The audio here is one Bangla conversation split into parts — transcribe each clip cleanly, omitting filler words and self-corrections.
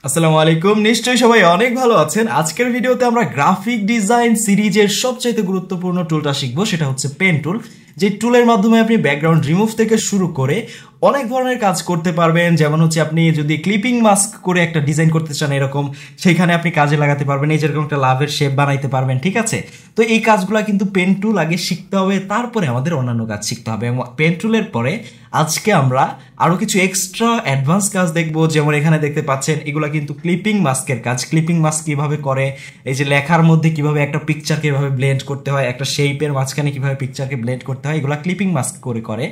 আসসালামু আলাইকুম। নিশ্চয়ই সবাই অনেক ভালো আছেন। আজকের ভিডিওতে আমরা গ্রাফিক ডিজাইন সিরিজের সবচাইতে গুরুত্বপূর্ণ টুলটা শিখবো, সেটা হচ্ছে পেন টুল। যে টুলের মাধ্যমে আপনি ব্যাকগ্রাউন্ড রিমুভ থেকে শুরু করে অনেক ধরনের কাজ করতে পারবেন। যেমন হচ্ছে আপনি যদি ক্লিপিং মাস্ক করে একটা ডিজাইন করতে চান এরকম, সেইখানে আপনি কাজে লাগাতে পারবেন। এই যেরকম একটা লাভের শেপ বানাইতে পারবেন, ঠিক আছে? তো এই কাজগুলো কিন্তু পেন টুল আগে শিখতে হবে, তারপরে আমাদের অন্যান্য কাজ শিখতে হবে। এবং পেন টুলের পরে আজকে আমরা আরও কিছু এক্সট্রা অ্যাডভান্স কাজ দেখবো। যেমন এখানে দেখতে পাচ্ছেন এগুলো কিন্তু ক্লিপিং মাস্কের কাজ। ক্লিপিং মাস্ক কীভাবে করে, এই যে লেখার মধ্যে কিভাবে একটা পিকচারকে এভাবে ব্লেন্ড করতে হয়, একটা শেপের মাঝখানে কিভাবে পিকচারকে ব্লেন্ড করতে হয়, এগুলো ক্লিপিং মাস্ক করে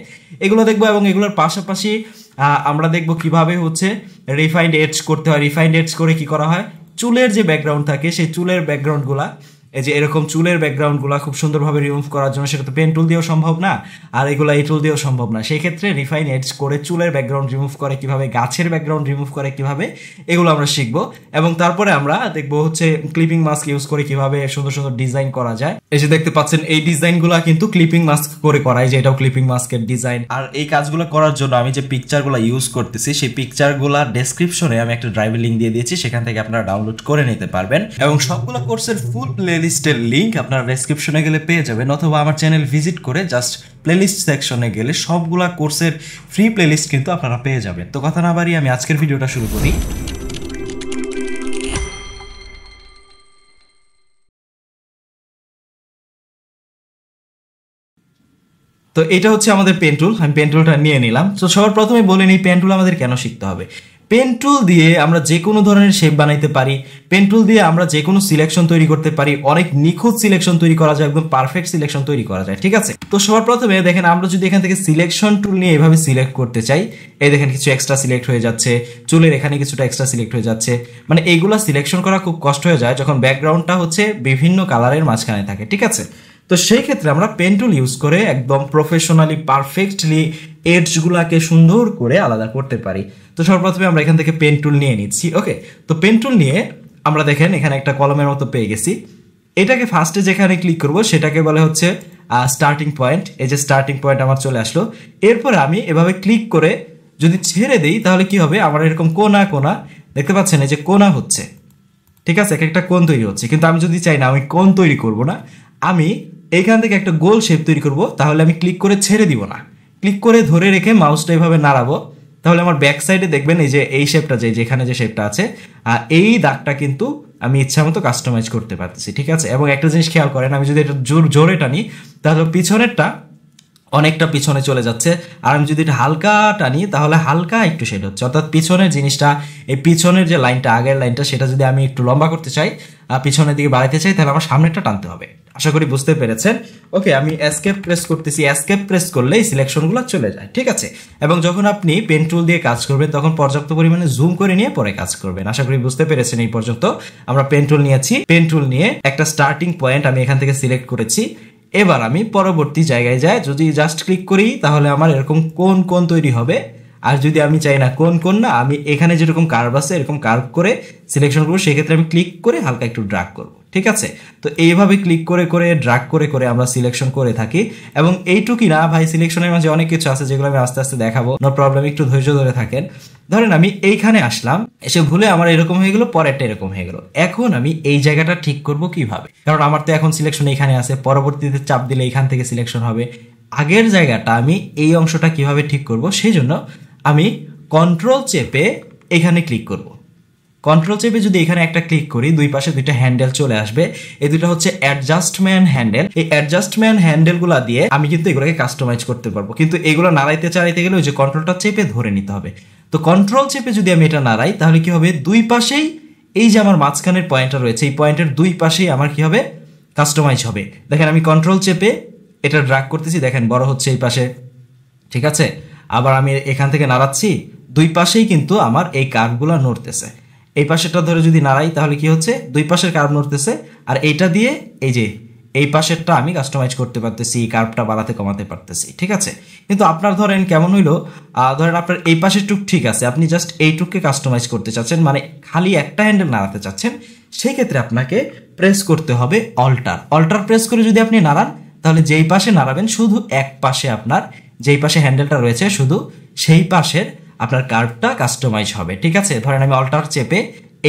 এগুলো দেখবো। এবং এগুলোর পাশাপাশি আমরা দেখবো কিভাবে হচ্ছে রিফাইন্ড এডজ করতে হয়। রিফাইন্ড এডজ করে কি করা হয়, চুলের যে ব্যাকগ্রাউন্ড থাকে সেই চুলের ব্যাকগ্রাউন্ডগুলা, এই যে এরকম চুলের ব্যাকগ্রাউন্ডগুলো খুব সুন্দরভাবে রিমুভ করার জন্য সেটা তো পেন টুল দিয়েও সম্ভব না, আর এগুলো এই টুল দিয়েও সম্ভব না। সেই ক্ষেত্রে রিফাইন এডজ করে চুলের ব্যাকগ্রাউন্ড রিমুভ করে কিভাবে, গাছের ব্যাকগ্রাউন্ড রিমুভ করে কিভাবে, এগুলো আমরা শিখবো। এবং তারপরে আমরা দেখবো হচ্ছে ক্লিপিং মাস্ক ইউজ করে কিভাবে সুন্দর সুন্দর ডিজাইন করা যায়। এই যে দেখতে পাচ্ছেন এই ডিজাইনগুলো কিন্তু ক্লিপিং মাস্ক করে করাই, যে এটাও ক্লিপিং মাস্কের ডিজাইন। আর এই কাজগুলো করার জন্য আমি যে পিকচারগুলো ইউজ করতেছি সেই পিকচারগুলো ডেসক্রিপশনে আমি একটা ড্রাইভের লিঙ্ক দিয়ে দিয়েছি, সেখান থেকে আপনারা ডাউনলোড করে নিতে পারবেন। এবং সবগুলো কোর্সের ফুল প্লেলিস্টের লিঙ্ক আপনারা ডেসক্রিপশনে গেলে পেয়ে যাবেন, অথবা আমার চ্যানেল ভিজিট করে জাস্ট প্লেলিস্ট সেকশনে গেলে সবগুলা কোর্সের ফ্রি প্লেলিস্ট কিন্তু আপনারা পেয়ে যাবেন। তো কথা না বাড়িয়ে আমি আজকের ভিডিওটা শুরু করি। তো এটা হচ্ছে আমাদের পেন টুল। আমি পেন টুলটা নিয়ে নিলাম। তো সবার প্রথমে বলে নিই পেন টুল আমাদের কেন শিখতে হবে। পেন টুল দিয়ে আমরা যে কোনো ধরনের শেপ বানাইতে পারি। পেন টুল দিয়ে আমরা যে কোনো সিলেকশন তৈরি করতে পারি। অনেক নিখুঁত সিলেকশন তৈরি করা যায়, একদম পারফেক্ট সিলেকশন তৈরি করা যায়, ঠিক আছে? তো সবার প্রথমে দেখেন, আমরা যদি এখান থেকে সিলেকশন টুল নিয়ে এভাবে সিলেক্ট করতে চাই, এই দেখেন কিছু এক্সট্রা সিলেক্ট হয়ে যাচ্ছে, চুলের এখানে কিছুটা এক্সট্রা সিলেক্ট হয়ে যাচ্ছে। মানে এইগুলো সিলেকশন করা খুব কষ্ট হয়ে যায় যখন ব্যাকগ্রাউন্ডটা হচ্ছে বিভিন্ন কালারের মাঝখানে থাকে, ঠিক আছে? তো সেই ক্ষেত্রে আমরা পেন টুল ইউজ করে একদম প্রফেশনালি পারফেক্টলি এডজগুলাকে সুন্দর করে আলাদা করতে পারি। তো সর্বপ্রথমে আমরা এখান থেকে পেন টুল নিয়ে নিচ্ছি। ওকে, তো পেন টুল নিয়ে আমরা দেখেন এখানে একটা কলমের মতো পেয়ে গেছি। এটাকে ফার্স্টে যেখানে ক্লিক করব সেটাকে বলে হচ্ছে স্টার্টিং পয়েন্ট। এই যে স্টার্টিং পয়েন্ট আমার চলে আসলো। এরপরে আমি এভাবে ক্লিক করে যদি ছেড়ে দিই তাহলে কি হবে, আমার এরকম কোনা কোনা দেখতে পাচ্ছেন, এই যে কোনা হচ্ছে, ঠিক আছে? এক একটা কোণ তৈরি হচ্ছে। কিন্তু আমি যদি চাই না আমি কোণ তৈরি করব না, আমি এইখান থেকে একটা গোল শেপ তৈরি করব, তাহলে আমি ক্লিক করে ছেড়ে দিব না, ক্লিক করে ধরে রেখে মাউসটা এইভাবে নাড়াবো, তাহলে আমার ব্যাক সাইডে দেখবেন এই যে এই শেপটা, যেখানে যে শেপটা আছে, এই দাগটা কিন্তু আমি ইচ্ছা মতো কাস্টমাইজ করতে পারতেছি, ঠিক আছে? এবং একটা জিনিস খেয়াল করেন, আমি যদি এটা জোরে টানি তাহলে পিছনেরটা অনেকটা পিছনে চলে যাচ্ছে, আর আমি যদি এটা হালকা টানি তাহলে হালকা একটু শেড হচ্ছে। অর্থাৎ পিছনের জিনিসটা, এই পিছনের যে লাইনটা, আগের লাইনটা, সেটা যদি আমি একটু লম্বা করতে চাই, পিছনের দিকে বাড়াইতে চাই, তাহলে আমার সামনেরটা টানতে হবে। আশা করি বুঝতে পেরেছেন। ওকে, আমি এসকেপ প্রেস করতেছি। এসকেপ প্রেস করলে এই সিলেকশনগুলো চলে যায়, ঠিক আছে? এবং যখন আপনি পেন টুল দিয়ে কাজ করবেন তখন পর্যাপ্ত পরিমাণে জুম করে নিয়ে পরে কাজ করবেন। আশা করি বুঝতে পেরেছেন। এই পর্যন্ত আমরা পেন টুল নিয়েছি। পেন টুল নিয়ে একটা স্টার্টিং পয়েন্ট আমি এখান থেকে সিলেক্ট করেছি। এবার আমি পরবর্তী জায়গায় যাই, যদি জাস্ট ক্লিক করি তাহলে আমার এরকম কোন কোন তৈরি হবে। আর যদি আমি চাই না কোন কোন না, আমি এখানে যেরকম কার্ভ আছে এরকম কার্ভ করে সিলেকশন করবো, সেক্ষেত্রে আমি ক্লিক করে হালকা একটু ড্রাগ করবো, ঠিক আছে? তো এইভাবে ক্লিক করে করে ড্রাগ করে করে আমরা সিলেকশন করে থাকি। এবং এইটুকুই না ভাই, সিলেকশনের মাঝে অনেক কিছু আছে যেগুলো আমি আস্তে আস্তে দেখাবো, নো প্রবলেম, একটু ধৈর্য ধরে থাকেন। ধরেন আমি এইখানে আসলাম, এসে ভুলে আমার এরকম হয়ে গেল, পরেরটা এরকম হয়ে গেল। এখন আমি এই জায়গাটা ঠিক করব কিভাবে? কারণ আমার তো এখন সিলেকশন এইখানে আছে, পরবর্তীতে চাপ দিলে এইখান থেকে সিলেকশন হবে। আগের জায়গাটা আমি এই অংশটা কিভাবে ঠিক করব, সেই জন্য আমি কন্ট্রোল চেপে এখানে ক্লিক করব। কন্ট্রোল চেপে যদি এখানে একটা ক্লিক করি, দুই পাশে দুইটা হ্যান্ডেল চলে আসবে। এই দুটো হচ্ছে অ্যাডজাস্টমেন্ট হ্যান্ডেল। এই অ্যাডজাস্টমেন্ট হ্যান্ডেলগুলো দিয়ে আমি কিন্তু এগুলোকে কাস্টমাইজ করতে পারবো। কিন্তু এগুলো নাড়াইতে চাড়াইতে গেলে ওই যে কন্ট্রোলটা চেপে ধরে নিতে হবে। তো কন্ট্রোল চেপে যদি আমি এটা নাড়াই তাহলে কি হবে, দুই পাশেই এই যে আমার মাঝখানের পয়েন্টটা রয়েছে, এই পয়েন্টের দুই পাশেই আমার কি হবে, কাস্টমাইজ হবে। দেখেন আমি কন্ট্রোল চেপে এটা ড্র্যাগ করতেছি, দেখেন বড় হচ্ছে এই পাশে, ঠিক আছে? আবার আমি এখান থেকে নাড়াচ্ছি, দুই পাশেই কিন্তু আমার এই কার্ভগুলো নড়তেছে। এই পাশেরটা ধরে যদি নাড়াই তাহলে কি হচ্ছে, দুই পাশের কার্ভ নড়তেছে। আর এইটা দিয়ে এই যে এই পাশেরটা আমি কাস্টমাইজ করতে পারতেছি, কার্ভটা বাড়াতে কমাতে পারতেছি, ঠিক আছে? কিন্তু আপনার ধরেন কেমন হইলো, ধরেন আপনার এই পাশের টুক ঠিক আছে, আপনি জাস্ট এইটুককে কাস্টমাইজ করতে চাচ্ছেন, মানে খালি একটা হ্যান্ডেল নাড়াতে চাচ্ছেন, সেই ক্ষেত্রে আপনাকে প্রেস করতে হবে অল্টার। অল্টার প্রেস করে যদি আপনি নাড়ান তাহলে যেই পাশে নাড়াবেন শুধু এক পাশে, আপনার যেই পাশে হ্যান্ডেলটা রয়েছে শুধু সেই পাশের আপনার কার্ভটা কাস্টমাইজ হবে, ঠিক আছে? ধরেন আমি অল্টার চেপে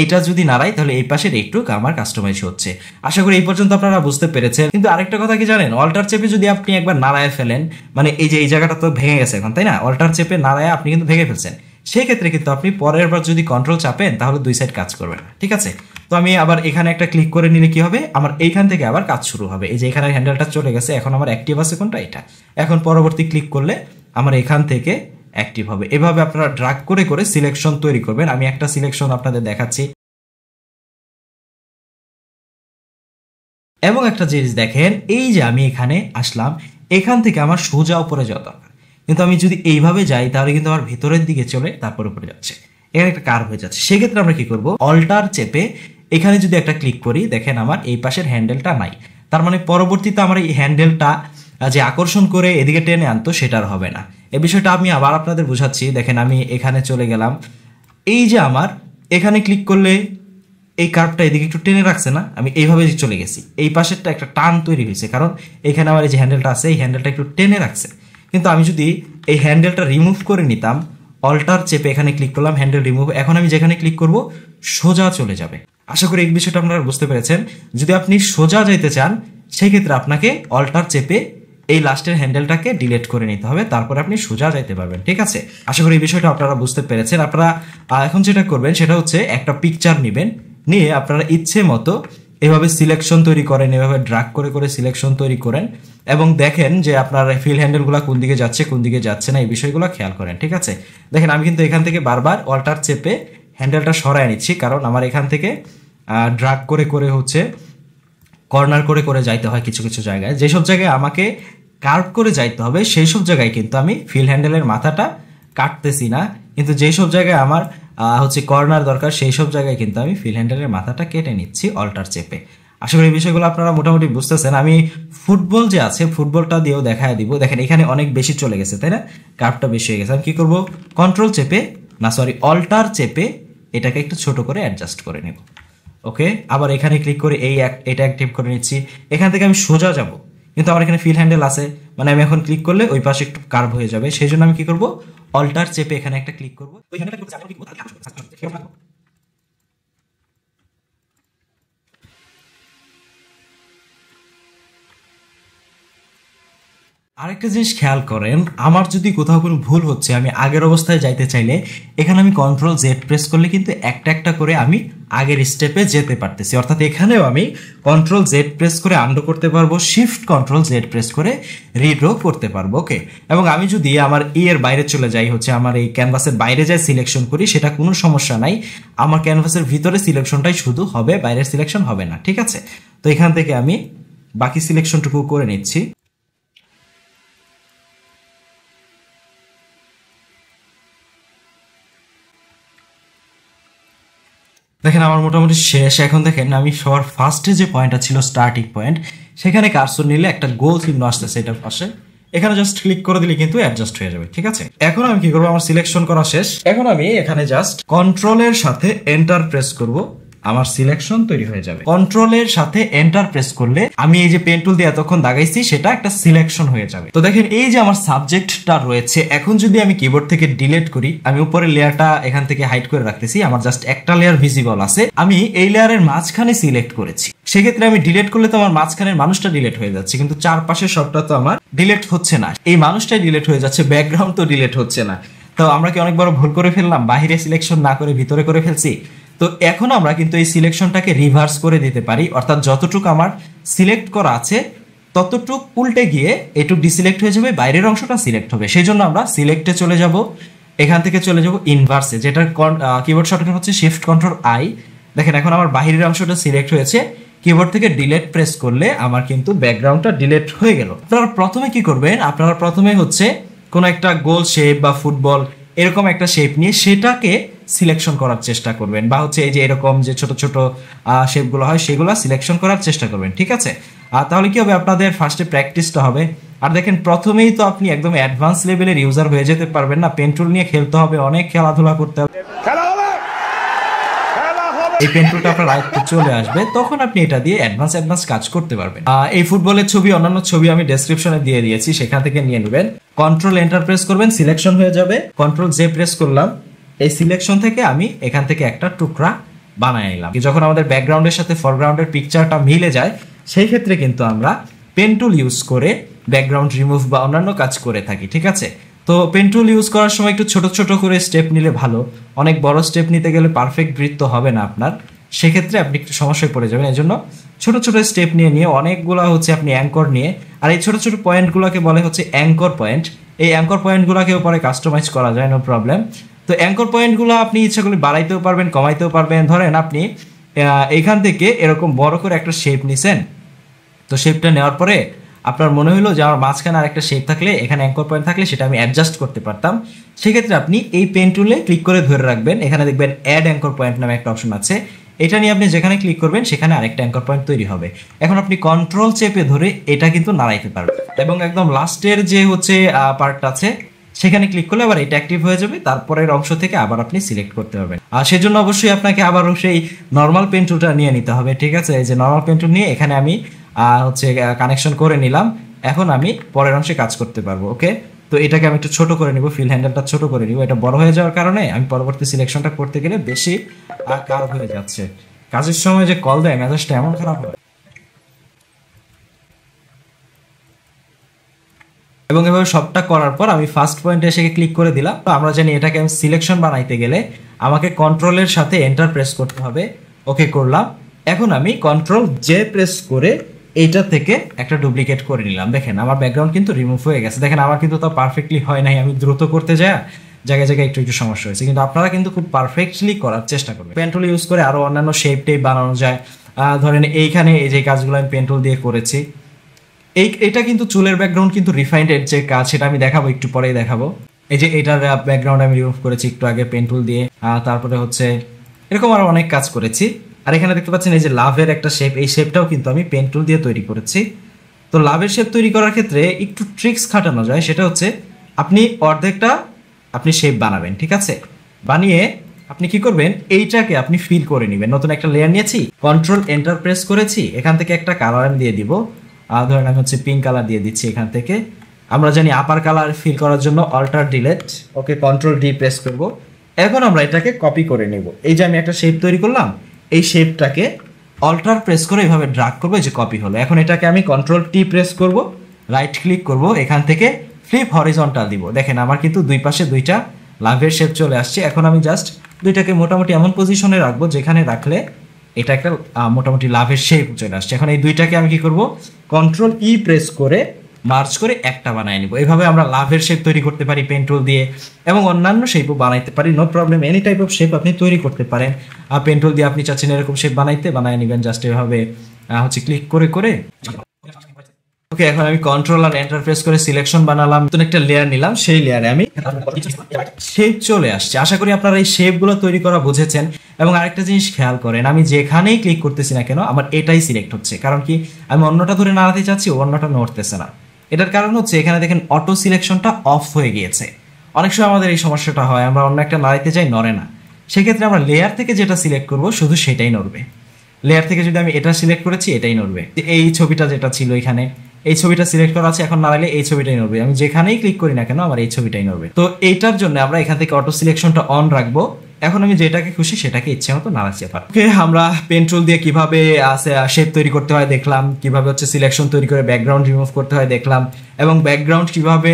এইটা যদি নাড়াই তাহলে এই পাশের একটুক আমার কাস্টমাইজ হচ্ছে। আশা করি এই পর্যন্ত আপনারা বুঝতে পেরেছেন। কিন্তু আরেকটা কথা কি জানেন, অল্টার চেপে যদি আপনি একবার নাড়ায় ফেলেন, মানে এই যে এই জায়গাটা তো ভেঙে গেছে এখন, তাই না? অল্টার চেপে নাড়ায় আপনি কিন্তু ভেঙে ফেলছেন, সেই ক্ষেত্রে কিন্তু আপনি পরের বার যদি কন্ট্রোল চাপেন তাহলে দুই সাইড কাজ করবে না, ঠিক আছে? তো আমি আবার এখানে একটা ক্লিক করে নিলে কি হবে, আমার এইখান থেকে আবার কাজ শুরু হবে। এই যে এখানে হ্যান্ডেলটা চলে গেছে, এখন আমার অ্যাক্টিভ আছে কোনটা, এটা। এখন পরবর্তী ক্লিক করলে আমার এখান থেকে অ্যাক্টিভ হবে। এভাবে আপনারা ড্রাগ করে করে সিলেকশন তৈরি করবেন। আমি একটা সিলেকশন আপনাদের দেখাচ্ছি। এবং একটা জিনিস দেখেন, এই যে আমি এখানে আসলাম, এখান থেকে আমার সোজা উপরে যাওয়া দরকার, কিন্তু আমি যদি এইভাবে যাই তাহলে কিন্তু আমার ভেতরের দিকে চলে তারপর উপরে যাচ্ছে, এখানে একটা কার্ভ হয়ে যাচ্ছে। সেক্ষেত্রে আমরা কি করব, অল্টার চেপে এখানে যদি একটা ক্লিক করি, দেখেন আমার এই পাশের হ্যান্ডেলটা নাই। তার মানে পরবর্তীতে আমার এই হ্যান্ডেলটা যে আকর্ষণ করে এদিকে টেনে আনতো সেটার হবে না। এই বিষয়টা আমি আবার আপনাদের বোঝাচ্ছি। দেখেন আমি এখানে চলে গেলাম, এই যে আমার এখানে ক্লিক করলে এই কার্ভটা এদিকে একটু টেনে রাখছে না, আমি এইভাবে চলে গেছি, এই পাশেরটা একটা টান তৈরি হয়েছে, কারণ এখানে আমার এই যে হ্যান্ডেলটা আছে এই হ্যান্ডেলটা একটু টেনে রাখছে। কিন্তু আমি যদি এই হ্যান্ডেলটা রিমুভ করে নিতাম, অল্টার চেপে এখানে ক্লিক করলাম, হ্যান্ডেল রিমুভ, এখন আমি যেখানে ক্লিক করব সোজা চলে যাবে। আশা করি এই বিষয়টা আপনারা বুঝতে পেরেছেন। যদি আপনি সোজা যেতে চান সেই ক্ষেত্রে আপনাকে অল্টার চেপে এই লাস্টের হ্যান্ডেলটাকে ডিলিট করে নিতে হবে, তারপরে আপনি সোজা যাইতে পারবেন, ঠিক আছে? আশা করি এই বিষয়টা আপনারা বুঝতে পেরেছেন। আপনারা এখন যেটা করবেন সেটা হচ্ছে একটা পিকচার নেবেন, নিয়ে আপনারা ইচ্ছে মতো এভাবে সিলেকশন তৈরি করেন, এভাবে ড্রাগ করে করে সিলেকশন তৈরি করেন এবং দেখেন যে আপনার ফিল হ্যান্ডেলগুলো কোন দিকে যাচ্ছে কোন দিকে যাচ্ছে না, এই বিষয়গুলো খেয়াল করেন, ঠিক আছে? দেখেন আমি কিন্তু এখান থেকে বারবার অল্টার চেপে হ্যান্ডেলটা সরায় নিচ্ছি, কারণ আমার এখান থেকে ড্রাগ করে করে হচ্ছে কর্নার করে করে যাইতে হয় কিছু কিছু জায়গায়। যেসব জায়গায় আমাকে কার্ভ করে যাইতে হবে সেই সব জায়গায় কিন্তু আমি ফিল হ্যান্ডেলের মাথাটা কাটতেছি না, কিন্তু যেসব জায়গায় আমার হচ্ছে কর্নার দরকার সেই সব জায়গায় কিন্তু আমি ফিল হ্যান্ডেলের মাথাটা কেটে নিচ্ছি অল্টার চেপে। আশা করি এই বিষয়গুলো আপনারা মোটামুটি বুঝতেছেন। আমি ফুটবল যে আছে ফুটবলটা দিয়েও দেখায় দিব। দেখেন এখানে অনেক বেশি চলে গেছে, তাই না? কার্ভটা বেশি হয়ে গেছে। আমি কি করবো, কন্ট্রোল চেপে অল্টার চেপে এটাকে একটু ছোট করে অ্যাডজাস্ট করে নেব। ওকে, আবার এখানে ক্লিক করে এটা অ্যাক্টিভ করে নিচ্ছি। এখান থেকে আমি সোজা যাব, কিন্তু আমার এখানে ফিল হ্যান্ডেল আছে, মানে আমি এখন ক্লিক করলে ওই পাশে একটু কার্ভ হয়ে যাবে। সেই জন্য আমি কি করব, অল্টার চেপে এখানে একটা ক্লিক করবো। আরেকটা জিনিস খেয়াল করেন, আমার যদি কোথাও কোনো ভুল হচ্ছে, আমি আগের অবস্থায় যাইতে চাইলে এখানে আমি কন্ট্রোল জেড প্রেস করলে কিন্তু একটা একটা করে আমি আগের স্টেপে যেতে পারতেছি। অর্থাৎ এখানেও আমি কন্ট্রোল জেড প্রেস করে আন্ডু করতে পারবো, শিফট কন্ট্রোল জেড প্রেস করে রিড্রো করতে পারবো। ওকে, এবং আমি যদি আমার এর বাইরে চলে যাই, হচ্ছে আমার এই ক্যানভাসের বাইরে যাই সিলেকশন করি, সেটা কোনো সমস্যা নাই। আমার ক্যানভাসের ভিতরে সিলেকশনটাই শুধু হবে, বাইরের সিলেকশন হবে না, ঠিক আছে? তো এখান থেকে আমি বাকি সিলেকশনটুকু করে নিচ্ছি। দেখেন আমার মোটামুটি শেষ। এখন দেখেন আমি সবার ফার্স্টে যে পয়েন্টটা ছিল স্টার্টিং পয়েন্ট, সেখানে কার্সর নিলে একটা গোল চিহ্ন আসতেছে এটার পাশে, এখানে জাস্ট ক্লিক করে দিলে কিন্তু অ্যাডজাস্ট হয়ে যাবে, ঠিক আছে? এখন আমি কি করবো, আমার সিলেকশন করা শেষ। এখন আমি এখানে জাস্ট কন্ট্রোলের সাথে এন্টার প্রেস করব, আমার সিলেকশন তৈরি হয়ে যাবে। কন্ট্রোলের সাথে এন্টার প্রেস করলে আমি এই যে পেন টুল দিয়ে এতক্ষণ দাগাইছি সেটা একটা সিলেকশন হয়ে যাবে। তো দেখেন এই যে আমার সাবজেক্টটা রয়েছে, এখন যদি আমি কিবোর্ড থেকে ডিলিট করি, আমি উপরের লেয়ারটা এখান থেকে হাইড করে রাখতেছি, আমার জাস্ট একটা লেয়ার ভিজিবল আছে, আমি এই লেয়ারের মাঝখানে সিলেক্ট করেছি। সেক্ষেত্রে আমি ডিলিট করলে তো আমার মাঝখানের মানুষটা ডিলিট হয়ে যাচ্ছে, কিন্তু চারপাশের সবটা তো আমার ডিলিট হচ্ছে না, এই মানুষটাই ডিলিট হয়ে যাচ্ছে, ব্যাকগ্রাউন্ড তো ডিলিট হচ্ছে না। তো আমরা কি অনেক বড় ভুল করে ফেললাম, বাহিরে সিলেকশন না করে ভিতরে করে ফেলছি। তো এখন আমরা কিন্তু এই সিলেকশনটাকে রিভার্স করে দিতে পারি, অর্থাৎ যতটুকু আমার সিলেক্ট করা আছে ততটুক উল্টে গিয়ে এটুক ডিসিলেক্ট হয়ে যাবে, বাইরের অংশটা সিলেক্ট হবে। সেই জন্য আমরা সিলেক্টে চলে যাব, এখান থেকে চলে যাব ইনভার্সে, যেটার কিবোর্ড শর্টকাট হচ্ছে শিফট কন্ট্রোল আই। দেখেন এখন আমার বাহিরের অংশটা সিলেক্ট হয়েছে, কিবোর্ড থেকে ডিলিট প্রেস করলে আমার কিন্তু ব্যাকগ্রাউন্ডটা ডিলিট হয়ে গেল। আপনারা প্রথমে কি করবেন, আপনারা প্রথমে হচ্ছে কোনো একটা গোল শেপ বা ফুটবল এরকম একটা শেপ নিয়ে সেটাকে সিলেকশন করার চেষ্টা করবেন, বা হচ্ছে এই যে এরকম যে ছোট ছোট শেপগুলো হয় সেগুলো সিলেকশন করার চেষ্টা করবেন, ঠিক আছে? আর তাহলে কি হবে, আপনাদের ফার্স্টে প্র্যাকটিসটা হবে। আর দেখেন প্রথমেই তো আপনি একদম অ্যাডভান্স লেভেলের ইউজার হয়ে যেতে পারবেন না, পেন টুল নিয়ে খেলতে হবে, অনেক খেলাধুলা করতে হবে, এই পেন টুলটা আপনার আয়ত্তে চলে আসবে, তখন আপনি এটা দিয়ে অ্যাডভান্স কাজ করতে পারবেন। এই ফুটবলের ছবি অন্যান্য ছবি আমি ডেসক্রিপশনে দিয়ে দিয়েছি, সেখান থেকে নিয়ে নেবেন। কন্ট্রোল এন্টার প্রেস করবেন, সিলেকশন হয়ে যাবে, কন্ট্রোল জে প্রেস করলাম, এই সিলেকশন থেকে আমি এখান থেকে একটা টুকরা বানায় নিলাম। যখন আমাদের ব্যাকগ্রাউন্ডের সাথে ফরগ্রাউন্ডের পিকচারটা মিলে যায় সেই ক্ষেত্রে কিন্তু আমরা পেন টুল ইউজ করে ব্যাকগ্রাউন্ড রিমুভ বা অন্যান্য কাজ করে থাকি। ঠিক আছে, তো পেন টুল ইউজ করার সময় একটু ছোট ছোট করে স্টেপ নিলে ভালো। অনেক বড় স্টেপ নিতে গেলে পারফেক্ট বৃত্ত হবে না আপনার, সেক্ষেত্রে আপনি একটু সমস্যায় পড়ে যাবেন। এই জন্য ছোট ছোট স্টেপ নিয়ে অনেকগুলো হচ্ছে আপনি অ্যাঙ্কর নিয়ে, আর এই ছোট ছোট পয়েন্টগুলোকে বলে হচ্ছে অ্যাঙ্কর পয়েন্ট। এই অ্যাঙ্কর পয়েন্টগুলোকেও পরে কাস্টমাইজ করা যায়, নো প্রবলেম। তো অ্যাঙ্কর পয়েন্টগুলো আপনি ইচ্ছা করলে বাড়াইতেও পারবেন, কমাইতেও পারবেন। ধরেন আপনি এইখান থেকে এরকম বড় করে একটা শেপ নিছেন, তো শেপটা নেওয়ার পরে আপনার মনে হলো যে আমার মাঝখানে আর একটা শেপ থাকলে, এখানে অ্যাঙ্কর পয়েন্ট থাকলে সেটা আমি অ্যাডজাস্ট করতে পারতাম। সেক্ষেত্রে আপনি এই পেন টুলে ক্লিক করে ধরে রাখবেন, এখানে দেখবেন অ্যাড অ্যাঙ্কর পয়েন্ট নামে একটা অপশন আছে। এটা নিয়ে আপনি যেখানে ক্লিক করবেন সেখানে আরেকটা অ্যাঙ্কর পয়েন্ট তৈরি হবে। এখন আপনি কন্ট্রোল চেপে ধরে এটা কিন্তু নাড়াইতে পারবেন, এবং একদম লাস্টের যে হচ্ছে পার্টটা আছে সেখানে ক্লিক করলে আবার এটা অ্যাক্টিভ হয়ে যাবে। তারপরের অংশ থেকে আবার আপনি সিলেক্ট করতে পারবেন। আর সেজন্য অবশ্যই আপনাকে আবার সেই নর্মাল পেন টুলটা নিয়ে নিতে হবে। ঠিক আছে, এই যে নর্মাল পেন টুল নিয়ে এখানে আমি হচ্ছে কানেকশন করে নিলাম। এখন আমি পরের অংশে কাজ করতে পারবো। ওকে, তো এটাকে আমি একটু ছোট করে নিব, ফিল হ্যান্ডেলটা ছোট করে নিব। এটা বড় হয়ে যাওয়ার কারণে আমি পরবর্তী সিলেকশনটা করতে গেলে বেশি কার্ভ হয়ে যাচ্ছে। কাজের সময় যে কল দেয় মেজাজটা এমন খারাপ হয়। এবং এভাবে সবটা করার পর আমি ফার্স্ট পয়েন্টে এসে ক্লিক করে দিলাম। তো আমরা জানি এটাকে আমি সিলেকশন বানাইতে গেলে আমাকে কন্ট্রোলের সাথে এন্টার প্রেস করতে হবে। ওকে করলাম। এখন আমি কন্ট্রোল জে প্রেস করে এইটা থেকে একটা ডুপ্লিকেট করে নিলাম। দেখেন আমার ব্যাকগ্রাউন্ড কিন্তু রিমুভ হয়ে গেছে। দেখেন আমার কিন্তু তাও পারফেক্টলি হয় নাই, আমি দ্রুত করতে যাই জায়গায় জায়গায় একটু একটু সমস্যা হয়েছে, কিন্তু আপনারা কিন্তু খুব পারফেক্টলি করার চেষ্টা করবেন। পেন টুল ইউজ করে আরো অন্যান্য শেপ টেপ বানানো যায়। ধরেন এইখানে এই যে কাজগুলো আমি পেন টুল দিয়ে করেছি, এটা কিন্তু চুলের ব্যাকগ্রাউন্ড কিন্তু রিফাইন্ডের যে কাজ সেটা আমি দেখাবো, একটু পরেই দেখাবো। এই যে এটার ব্যাকগ্রাউন্ড আমি রিমুভ করেছি একটু আগে পেন টুল দিয়ে। তারপরে হচ্ছে এরকম আরো অনেক কাজ করেছি। আর এখানে দেখতে পাচ্ছেন এই যে লাভের একটা শেপ, এই শেপটাও কিন্তু আমি পেন টুল দিয়ে তৈরি করেছি। তো লাভের শেপ তৈরি করার ক্ষেত্রে একটু ট্রিক্স খাটানো যায়, সেটা হচ্ছে আপনি অর্ধেকটা আপনি শেপ বানাবেন। ঠিক আছে, বানিয়ে আপনি কি করবেন, এইটাকে আপনি ফিল করে নেবেন। নতুন একটা লেয়ার নিয়েছি, কন্ট্রোল এন্টার প্রেস করেছি, এখান থেকে একটা কালার আমি দিয়ে দিব। ধরেন আমি হচ্ছে পিঙ্ক কালার দিয়ে দিচ্ছি। এখান থেকে আমরা জানি আপার কালার ফিল করার জন্য alt delete, okay control D press করব। এখন আমরা এটাকে কপি করে নেব। এই যে আমি একটা শেপ তৈরি করলাম, এই শেপটাকে অল্টার প্রেস করে এইভাবে ড্রাগ করবো, এই যে কপি হলো। এখন এটাকে আমি কন্ট্রোল টি প্রেস করব, রাইট ক্লিক করব, এখান থেকে ফ্লিপ হরিজন্টাল দিব। দেখেন আমার কিন্তু দুই পাশে দুইটা লাভের শেপ চলে আসছে। এখন আমি জাস্ট দুইটাকে মোটামুটি এমন পজিশনে রাখবো যেখানে রাখলে এটা একটা মোটামুটি লাভের শেপ চলে আসছে। এখন এই দুইটাকে আমি কি করব, কন্ট্রোল ই প্রেস করে মার্চ করে একটা বানায় নিব। এইভাবে আমরা লাভের শেপ তৈরি করতে পারি পেন টুল দিয়ে, এবং অন্যান্য শেপও বানাইতে পারি। No problem, any type of shape আপনি তৈরি করতে পারেন। পেন টুল দিয়ে আপনি চাচ্ছেন এরকম শেপ বানায় নেবেন, জাস্ট এভাবে হচ্ছে ক্লিক করে করে। ওকে, এখন আমি কন্ট্রোল আর এন্টার প্রেস করে সিলেকশন বানালাম, নতুন একটা লেয়ার নিলাম, সেই লেয়ারে আমি শেপ চলে আসছে। আশা করি আপনারা এই শেপগুলো তৈরি করা বুঝেছেন। এবং আরেকটা জিনিস খেয়াল করেন, আমি যেখানেই ক্লিক করতেছি না কেন আমার এটাই সিলেক্ট হচ্ছে। কারণ কি, আমি অন্যটা ধরে নাড়াতে চাচ্ছি, অন্যটা নড়তেছে না। এটার কারণ হচ্ছে এখানে দেখেন অটো সিলেকশনটা অফ হয়ে গিয়েছে। অনেক সময় আমাদের এই সমস্যাটা হয়, আমরা অন্য একটা নাড়াইতে যাই, নড়ে না। সেক্ষেত্রে আমরা লেয়ার থেকে যেটা সিলেক্ট করব শুধু সেটাই নড়বে। লেয়ার থেকে যদি আমি এটা সিলেক্ট করেছি, এটাই নড়বে। এই ছবিটা যেটা ছিল এখানে, এই ছবিটা সিলেক্ট করা আছে, এখন নাড়াইলে এই ছবিটাই নড়বে। আমি যেখানেই ক্লিক করি না কেন আমার এই ছবিটাই নড়বে। তো এইটার জন্য আমরা এখান থেকে অটো সিলেকশনটা অন রাখবো। এখন আমি যেটাকে খুশি সেটাকে ইচ্ছে মতো নাড়াচ্ছি পারি। ওকে, আমরা পেন টুল দিয়ে কিভাবে শেপ তৈরি করতে হয় দেখলাম, কিভাবে হচ্ছে সিলেকশন তৈরি করে ব্যাকগ্রাউন্ড রিমুভ করতে হয় দেখলাম, এবং ব্যাকগ্রাউন্ড কিভাবে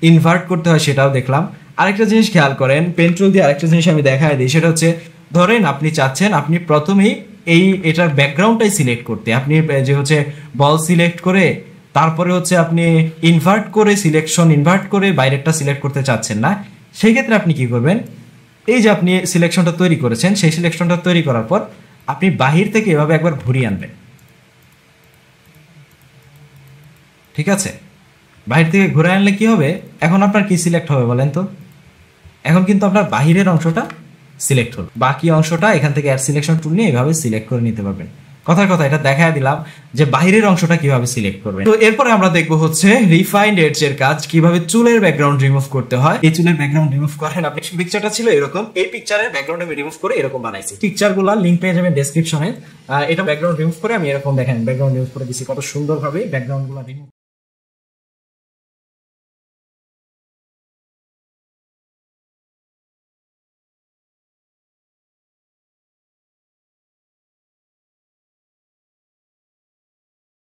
ইনভার্ট করতে হয় সেটাও দেখলাম। আরেকটা জিনিস খেয়াল করেন, পেন টুল দিয়ে আরেকটা জিনিস আমি দেখাই দিই, সেটা হচ্ছে ধরেন আপনি চাচ্ছেন আপনি প্রথমেই এটার ব্যাকগ্রাউন্ডটাই সিলেক্ট করতে, আপনি যে হচ্ছে বল সিলেক্ট করে তারপরে হচ্ছে আপনি ইনভার্ট করে বাইরেরটা সিলেক্ট করতে চাচ্ছেন না। সেই ক্ষেত্রে আপনি কি করবেন, এই যে আপনি সিলেকশনটা তৈরি করেছেন, সেই সিলেকশনটা তৈরি করার পর আপনি বাহির থেকে এভাবে একবার ঘুরিয়ে আনবেন। ঠিক আছে, বাহির থেকে ঘুরে আনলে কি হবে, এখন আপনার কি সিলেক্ট হবে বলেন তো? এখন কিন্তু আপনার বাহিরের অংশটা সিলেক্ট হলো, বাকি অংশটা এখান থেকে অ্যাড সিলেকশন টুল নিয়ে এভাবে সিলেক্ট করে নিতে পারবেন। কথার কথা এটা দেখায় দিলাম যে বাহিরের অংশটা কিভাবে সিলেক্ট করবেন। তো এরপরে আমরা দেখবো হচ্ছে রিফাইন্ড এডজ এর কাজ, কিভাবে চুলের ব্যাকগ্রাউন্ড রিমুভ করতে হয়। এই চুলের ব্যাকগ্রাউন্ড রিমুভ করেন, আপনি পিকচারটা ছিল এরকম, এই পিকচারের ব্যাকগ্রাউন্ড আমি রিমুভ করে এরকম বানাইছি। পিকচারগুলোর লিংক পেয়ে যাবেন ডেসক্রিপশনে। এটা ব্যাকগ্রাউন্ড রিমুভ করে আমি এরকম দেখেন ব্যাকগ্রাউন্ড রিমুভ করে দিছি, কত সুন্দরভাবে ব্যাকগ্রাউন্ডগুলো রিমুভ